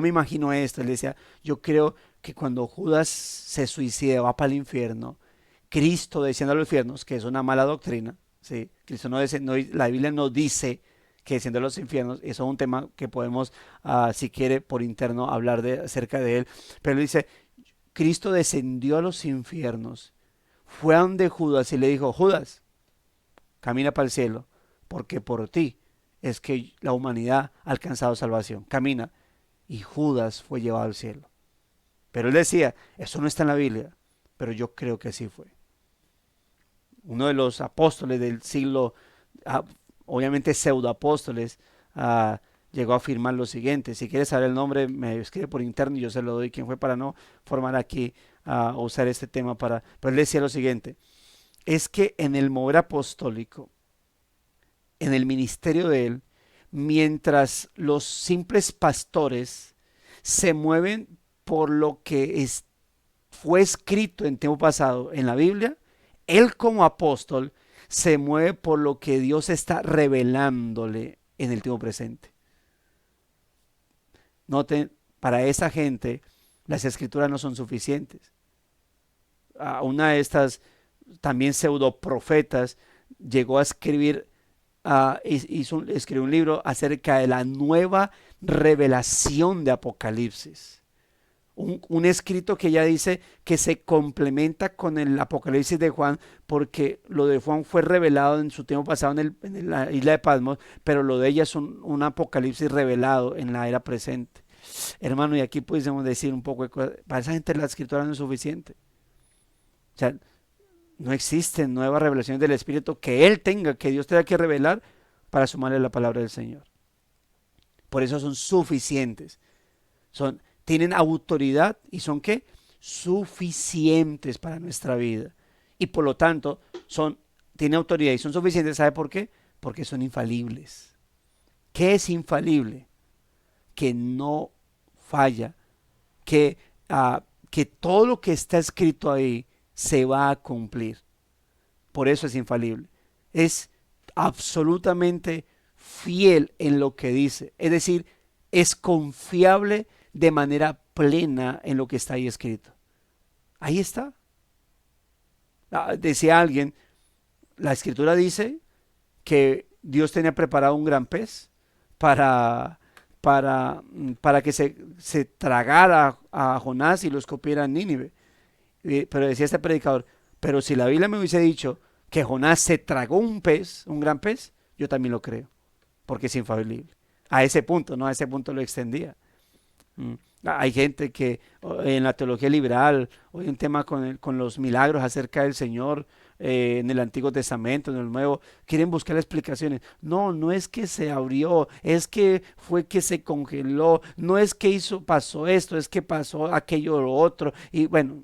[SPEAKER 1] me imagino esto. Él decía, yo creo que cuando Judas se suicida, va para el infierno, Cristo desciende a los infiernos, que es una mala doctrina. ¿Sí? Cristo la Biblia no dice que desciende a los infiernos. Eso es un tema que podemos, si quiere, por interno hablar acerca de él. Pero él dice, Cristo descendió a los infiernos, fue a donde Judas y le dijo, Judas, camina para el cielo, porque por ti es que la humanidad ha alcanzado salvación. Camina. Y Judas fue llevado al cielo. Pero él decía, eso no está en la Biblia, pero yo creo que sí fue. Uno de los apóstoles del siglo, obviamente pseudoapóstoles, llegó a afirmar lo siguiente. Si quieres saber el nombre, me escribe por interno y yo se lo doy quién fue para no formar aquí o usar este tema para. Pero él decía lo siguiente: es que en el mover apostólico, en el ministerio de él, mientras los simples pastores se mueven por lo que fue escrito en tiempo pasado en la Biblia, él como apóstol se mueve por lo que Dios está revelándole en el tiempo presente. Noten, para esa gente las escrituras no son suficientes. Una de estas también pseudo profetas llegó a escribir, escribió un libro acerca de la nueva revelación de Apocalipsis. Un escrito que ella dice que se complementa con el Apocalipsis de Juan, porque lo de Juan fue revelado en su tiempo pasado en la isla de Patmos, pero lo de ella es un Apocalipsis revelado en la era presente. Hermano, y aquí pudiésemos decir un poco de cosas. Para esa gente la escritura no es suficiente. O sea, no existen nuevas revelaciones del Espíritu que Él tenga, que Dios tenga que revelar para sumarle la palabra del Señor. Por eso son suficientes. Tienen autoridad y son ¿qué? Suficientes para nuestra vida. Y por lo tanto, tienen autoridad y son suficientes. ¿Sabe por qué? Porque son infalibles. ¿Qué es infalible? Que no falla. Que todo lo que está escrito ahí se va a cumplir. Por eso es infalible. Es absolutamente fiel en lo que dice. Es decir, es confiable de manera plena en lo que está ahí escrito. Ahí está. Decía alguien, la escritura dice que Dios tenía preparado un gran pez para que se tragara a Jonás y lo escupiera en Nínive. Pero decía este predicador, pero si la Biblia me hubiese dicho que Jonás se tragó un pez, un gran pez, yo también lo creo, porque es infalible. A ese punto, ¿no? A ese punto lo extendía. Hay gente que en la teología liberal, hoy un tema con los milagros acerca del Señor en el Antiguo Testamento, en el Nuevo, quieren buscar explicaciones. No, no es que se abrió, es que fue que se congeló, no es que pasó esto, es que pasó aquello o lo otro. Y bueno,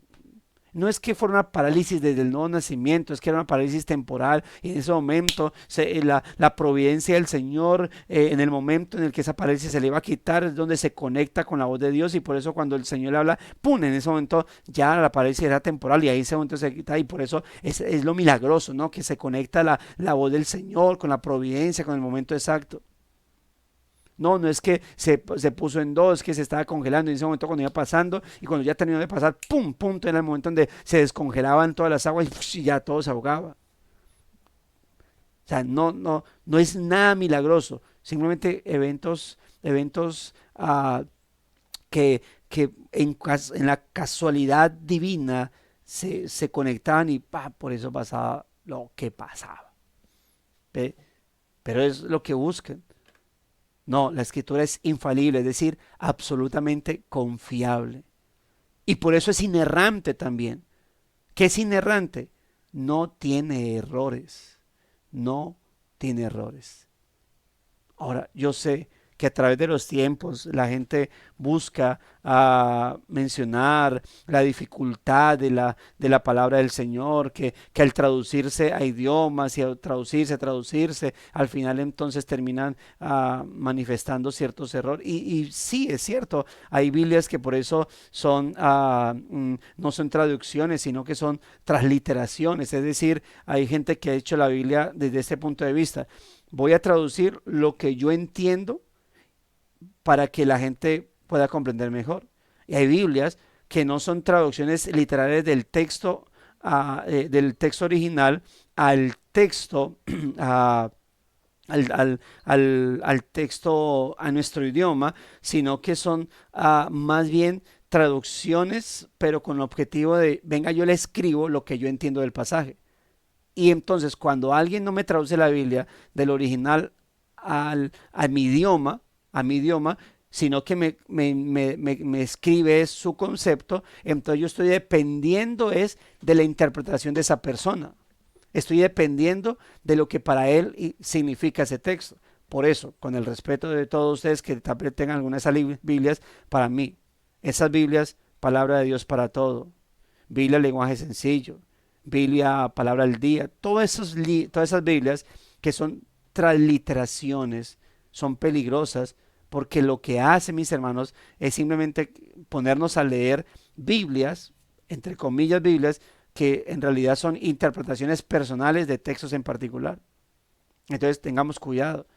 [SPEAKER 1] no es que fuera una parálisis desde el nuevo nacimiento, es que era una parálisis temporal y en ese momento la providencia del Señor, en el momento en el que esa parálisis se le iba a quitar, es donde se conecta con la voz de Dios y por eso cuando el Señor le habla, ¡pum!, en ese momento ya la parálisis era temporal y ahí ese momento se quita y por eso es lo milagroso, ¿no? Que se conecta la voz del Señor con la providencia, con el momento exacto. No, no es que se puso en dos, que se estaba congelando en ese momento cuando iba pasando y cuando ya terminó de pasar, ¡pum! Punto, era el momento donde se descongelaban todas las aguas y ya todo se ahogaba. O sea, no es nada milagroso, simplemente eventos que en la casualidad divina se conectaban y por eso pasaba lo que pasaba. ¿Ve? Pero es lo que buscan. No, la escritura es infalible, es decir, absolutamente confiable. Y por eso es inerrante también. ¿Qué es inerrante? No tiene errores. No tiene errores. Ahora, yo sé que a través de los tiempos la gente busca mencionar la dificultad de la palabra del Señor, que al traducirse a idiomas y al traducirse, al final entonces terminan manifestando ciertos errores. Y sí, es cierto, hay Biblias que por eso no son traducciones, sino que son transliteraciones, es decir, hay gente que ha hecho la Biblia desde este punto de vista. Voy a traducir lo que yo entiendo para que la gente pueda comprender mejor. Y hay Biblias que no son traducciones literales del texto original al texto, a, al texto a nuestro idioma, sino que son más bien traducciones, pero con el objetivo de, venga, yo le escribo lo que yo entiendo del pasaje. Y entonces cuando alguien no me traduce la Biblia del original a mi idioma, sino que me escribe su concepto, entonces yo estoy dependiendo es de la interpretación de esa persona. Estoy dependiendo de lo que para él significa ese texto. Por eso, con el respeto de todos ustedes que también tengan algunas Biblias, para mí, esas Biblias, palabra de Dios para todo. Biblia, lenguaje sencillo. Biblia, palabra al día. Todas esas Biblias que son transliteraciones son peligrosas porque lo que hace, mis hermanos, es simplemente ponernos a leer Biblias, entre comillas Biblias, que en realidad son interpretaciones personales de textos en particular. Entonces tengamos cuidado,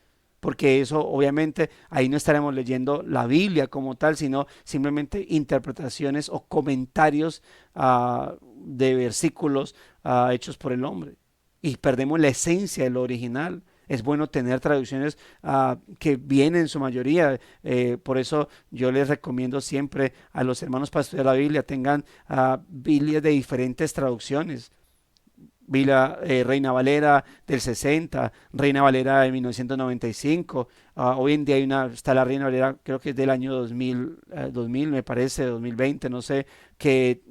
[SPEAKER 1] porque eso obviamente ahí no estaremos leyendo la Biblia como tal, sino simplemente interpretaciones o comentarios de versículos hechos por el hombre. Y perdemos la esencia de lo original. Es bueno tener traducciones que vienen en su mayoría. Por eso yo les recomiendo siempre a los hermanos para estudiar la Biblia, tengan Biblias de diferentes traducciones. Biblia Reina Valera del 60, Reina Valera de 1995. Hoy en día está la Reina Valera, creo que es del año 2000 me parece, 2020, no sé, que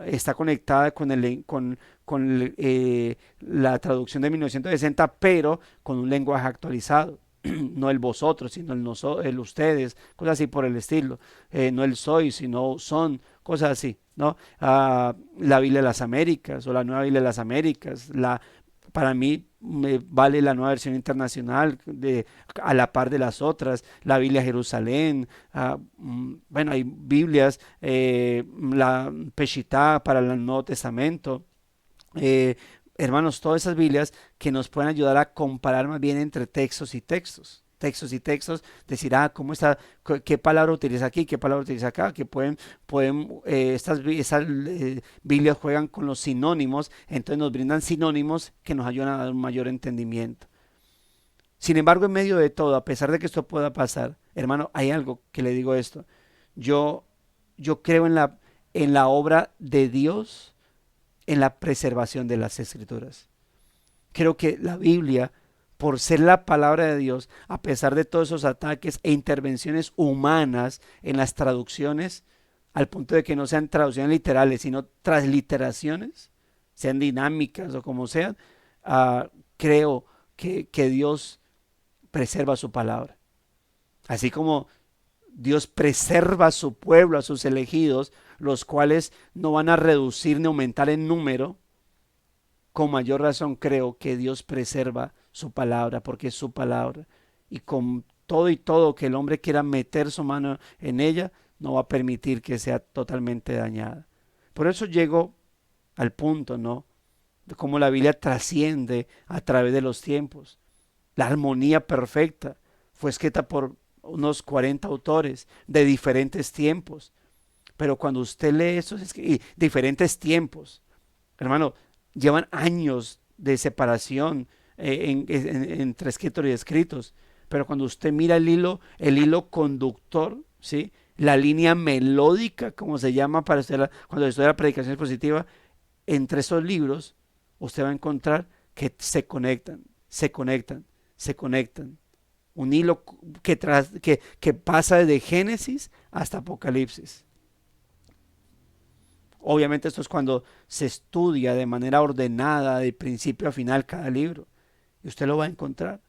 [SPEAKER 1] está conectada con la traducción de 1960, pero con un lenguaje actualizado. No el vosotros, sino el ustedes, cosas así por el estilo. No el soy, sino son, cosas así, ¿no? La Biblia de las Américas o la Nueva Biblia de las Américas. Para mí me vale la nueva versión internacional a la par de las otras, la Biblia Jerusalén. Bueno, hay Biblias, la Peshittá para el Nuevo Testamento. eh, Hermanos, todas esas Biblias que nos pueden ayudar a comparar más bien entre textos y textos. Textos y textos, decir, cómo está, qué palabra utiliza aquí, qué palabra utiliza acá, que estas Biblias juegan con los sinónimos, entonces nos brindan sinónimos que nos ayudan a dar un mayor entendimiento. Sin embargo, en medio de todo, a pesar de que esto pueda pasar, hermano, hay algo que le digo esto. Yo, yo creo en la obra de Dios en la preservación de las escrituras. Creo que la Biblia, por ser la palabra de Dios, a pesar de todos esos ataques e intervenciones humanas en las traducciones, al punto de que no sean traducciones literales, sino transliteraciones, sean dinámicas o como sean, creo que Dios preserva su palabra. Así como Dios preserva a su pueblo, a sus elegidos, los cuales no van a reducir ni aumentar en número. Con mayor razón creo que Dios preserva su palabra, porque es su palabra. Y con todo y todo que el hombre quiera meter su mano en ella, no va a permitir que sea totalmente dañada. Por eso llego al punto, ¿no? De cómo la Biblia trasciende a través de los tiempos. La armonía perfecta. fue escrita por unos 40 autores de diferentes tiempos. Pero cuando usted lee esos y diferentes tiempos, hermano, llevan años de separación entre escritor y escritos. Pero cuando usted mira el hilo conductor, ¿sí? La línea melódica, como se llama para estudiar cuando estudia la predicación expositiva, entre esos libros, usted va a encontrar que se conectan, se conectan, se conectan. Un hilo que pasa desde Génesis hasta Apocalipsis. Obviamente esto es cuando se estudia de manera ordenada, de principio a final, cada libro. Y usted lo va a encontrar.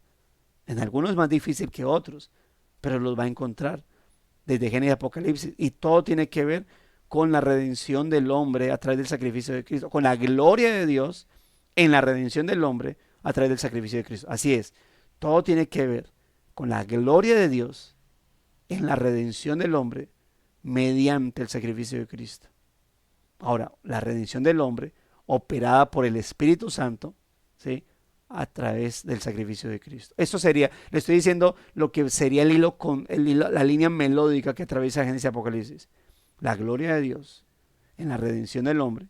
[SPEAKER 1] En algunos es más difícil que otros, pero los va a encontrar desde Génesis a Apocalipsis. Y todo tiene que ver con la redención del hombre a través del sacrificio de Cristo, con la gloria de Dios en la redención del hombre a través del sacrificio de Cristo. Así es, todo tiene que ver con la gloria de Dios en la redención del hombre mediante el sacrificio de Cristo. Ahora, la redención del hombre operada por el Espíritu Santo, ¿sí? A través del sacrificio de Cristo. Esto sería, le estoy diciendo lo que sería la línea melódica que atraviesa Génesis y Apocalipsis. La gloria de Dios en la redención del hombre,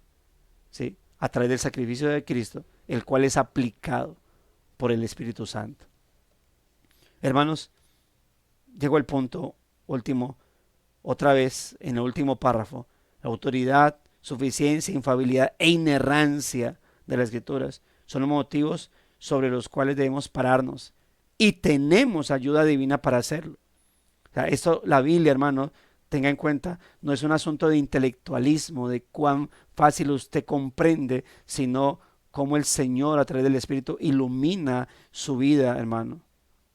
[SPEAKER 1] ¿sí? A través del sacrificio de Cristo, el cual es aplicado por el Espíritu Santo. Hermanos, llegó el punto último, otra vez en el último párrafo, la autoridad, suficiencia, infalibilidad e inerrancia de las Escrituras son los motivos sobre los cuales debemos pararnos y tenemos ayuda divina para hacerlo. O sea, esto, la Biblia, hermano, tenga en cuenta, no es un asunto de intelectualismo, de cuán fácil usted comprende, sino cómo el Señor a través del Espíritu ilumina su vida, hermano.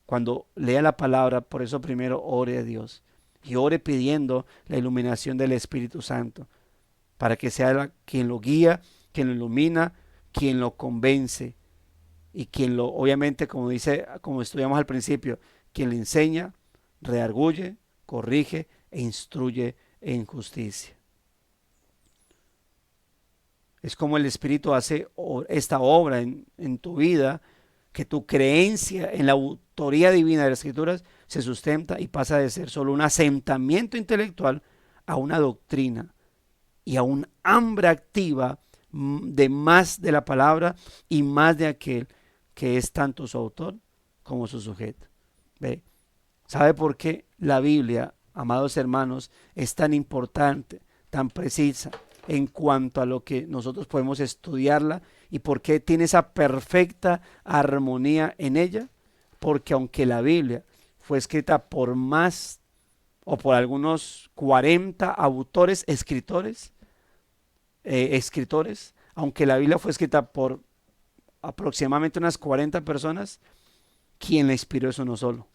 [SPEAKER 1] Cuando lea la palabra, por eso primero ore a Dios y ore pidiendo la iluminación del Espíritu Santo, para que sea quien lo guía, quien lo ilumina, quien lo convence y quien lo, obviamente, como dice, como estudiamos al principio, quien le enseña, redarguye, corrige e instruye en justicia. Es como el Espíritu hace esta obra en tu vida, que tu creencia en la autoría divina de las Escrituras se sustenta y pasa de ser solo un asentamiento intelectual a una doctrina y a un hambre activa de más de la palabra y más de aquel que es tanto su autor como su sujeto. ¿Ve? ¿Sabe por qué la Biblia, amados hermanos, es tan importante, tan precisa en cuanto a lo que nosotros podemos estudiarla y por qué tiene esa perfecta armonía en ella? Porque aunque la Biblia fue escrita por más o por algunos 40 autores, escritores, aunque la Biblia fue escrita por aproximadamente unas 40 personas, quien la inspiró es uno solo.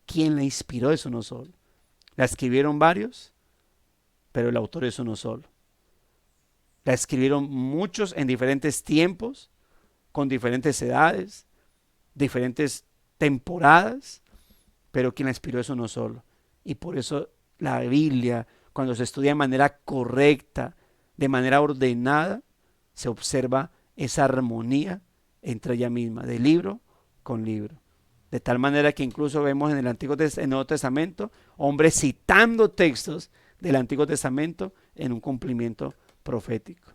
[SPEAKER 1] Quien la inspiró es uno solo. La escribieron varios, pero el autor es uno solo. La escribieron muchos en diferentes tiempos, con diferentes edades, diferentes temporadas, pero quien la inspiró es uno solo. Y por eso la Biblia, cuando se estudia de manera correcta, de manera ordenada, se observa esa armonía entre ella misma, de libro con libro. De tal manera que incluso vemos en el Nuevo Testamento hombres citando textos del Antiguo Testamento en un cumplimiento profético.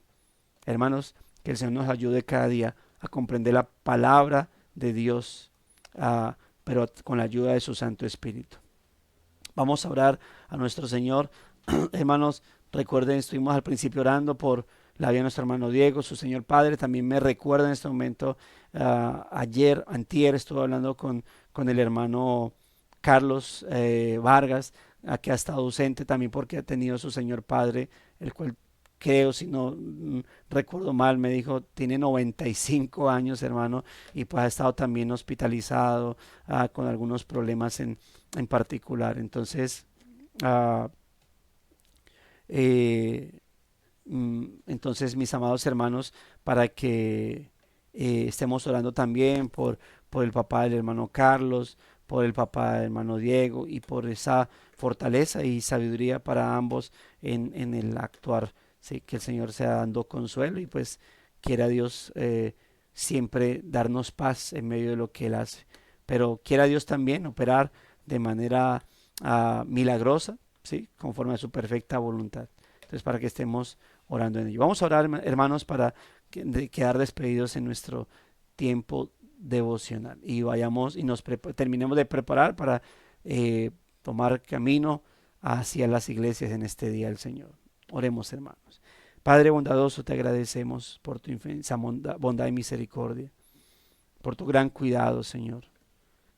[SPEAKER 1] Hermanos, que el Señor nos ayude cada día a comprender la palabra de Dios, pero con la ayuda de su Santo Espíritu. Vamos a orar a nuestro Señor. Hermanos, recuerden, estuvimos al principio orando por la vida de nuestro hermano Diego, su Señor Padre. También me recuerda en este momento, antier, estuve hablando con el hermano Carlos Vargas, que ha estado ausente también porque ha tenido su Señor Padre, el cual creo, si no recuerdo mal, me dijo, tiene 95 años, hermano, y pues ha estado también hospitalizado con algunos problemas en particular. Entonces, entonces, mis amados hermanos, para que estemos orando también por el papá del hermano Carlos, por el papá del hermano Diego y por esa fortaleza y sabiduría para ambos en el actuar. Sí, que el Señor sea dando consuelo y pues quiera Dios siempre darnos paz en medio de lo que Él hace. pero quiera Dios también operar de manera milagrosa, ¿sí? Conforme a su perfecta voluntad. Entonces, para que estemos orando en ello. Vamos a orar, hermanos, para quedar despedidos en nuestro tiempo devocional y vayamos y terminemos de preparar para tomar camino hacia las iglesias en este día del Señor. Oremos, hermanos. Padre bondadoso, te agradecemos por tu inmensa bondad y misericordia, por tu gran cuidado, Señor.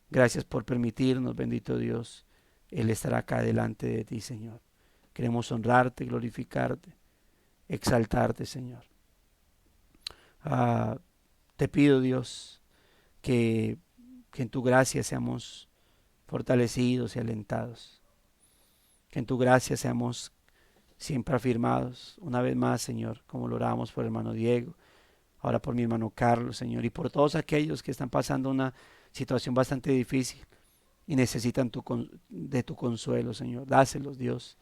[SPEAKER 1] Gracias por permitirnos, bendito Dios, el estar acá delante de ti, Señor. Queremos honrarte, glorificarte, exaltarte, Señor. Ah, te pido, Dios, que, que en tu gracia seamos fortalecidos y alentados. Que en tu gracia seamos siempre afirmados. Una vez más, Señor, como lo oramos por el hermano Diego, ahora por mi hermano Carlos, Señor, y por todos aquellos que están pasando una situación bastante difícil y necesitan de tu consuelo, Señor. Dáselos, Dios,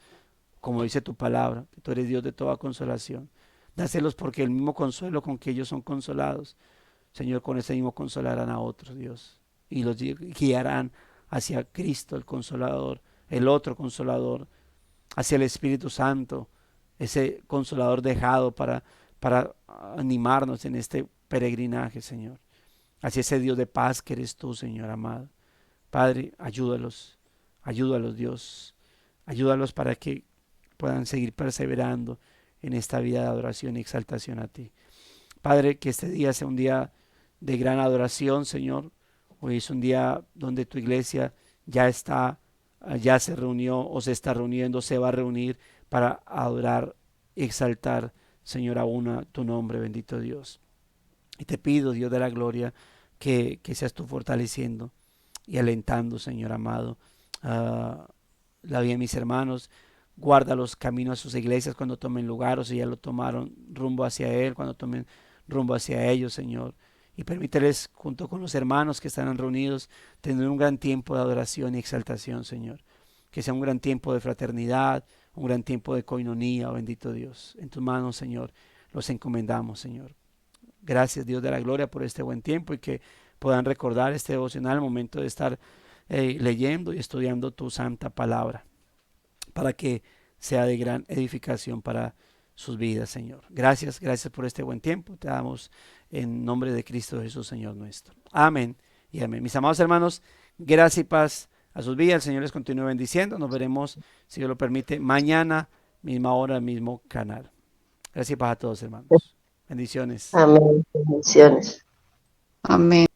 [SPEAKER 1] como dice tu palabra, que tú eres Dios de toda consolación. Dáselos porque el mismo consuelo con que ellos son consolados, Señor, con ese mismo consolarán a otros, Dios, y los guiarán hacia Cristo, el Consolador, el otro Consolador, hacia el Espíritu Santo, ese Consolador dejado para animarnos en este peregrinaje, Señor, hacia ese Dios de paz que eres tú, Señor amado. Padre, ayúdalos, ayúdalos, Dios, ayúdalos para que puedan seguir perseverando en esta vida de adoración y exaltación a ti. Padre, que este día sea un día de gran adoración, Señor. Hoy es un día donde tu iglesia ya se reunió o se está reuniendo, se va a reunir para adorar y exaltar, Señor, aún a tu nombre, bendito Dios. Y te pido, Dios de la gloria, que seas tú fortaleciendo y alentando, Señor amado, la vida de mis hermanos. Guarda los caminos a sus iglesias cuando tomen lugar, o si ya lo tomaron rumbo hacia Él, cuando tomen rumbo hacia ellos, Señor. Y permíteles, junto con los hermanos que están reunidos, tener un gran tiempo de adoración y exaltación, Señor. Que sea un gran tiempo de fraternidad, un gran tiempo de coinonía, oh bendito Dios. En tus manos, Señor, los encomendamos, Señor. Gracias, Dios de la gloria, por este buen tiempo y que puedan recordar este devocional al momento de estar leyendo y estudiando tu santa palabra, para que sea de gran edificación para sus vidas, Señor. Gracias, gracias por este buen tiempo. Te damos en nombre de Cristo Jesús, Señor nuestro. Amén y amén. Mis amados hermanos, gracias y paz a sus vidas. El Señor les continúe bendiciendo. Nos veremos, si Dios lo permite, mañana, misma hora, mismo canal. Gracias y paz a todos, hermanos. Bendiciones.
[SPEAKER 2] Amén. Bendiciones.
[SPEAKER 3] Amén.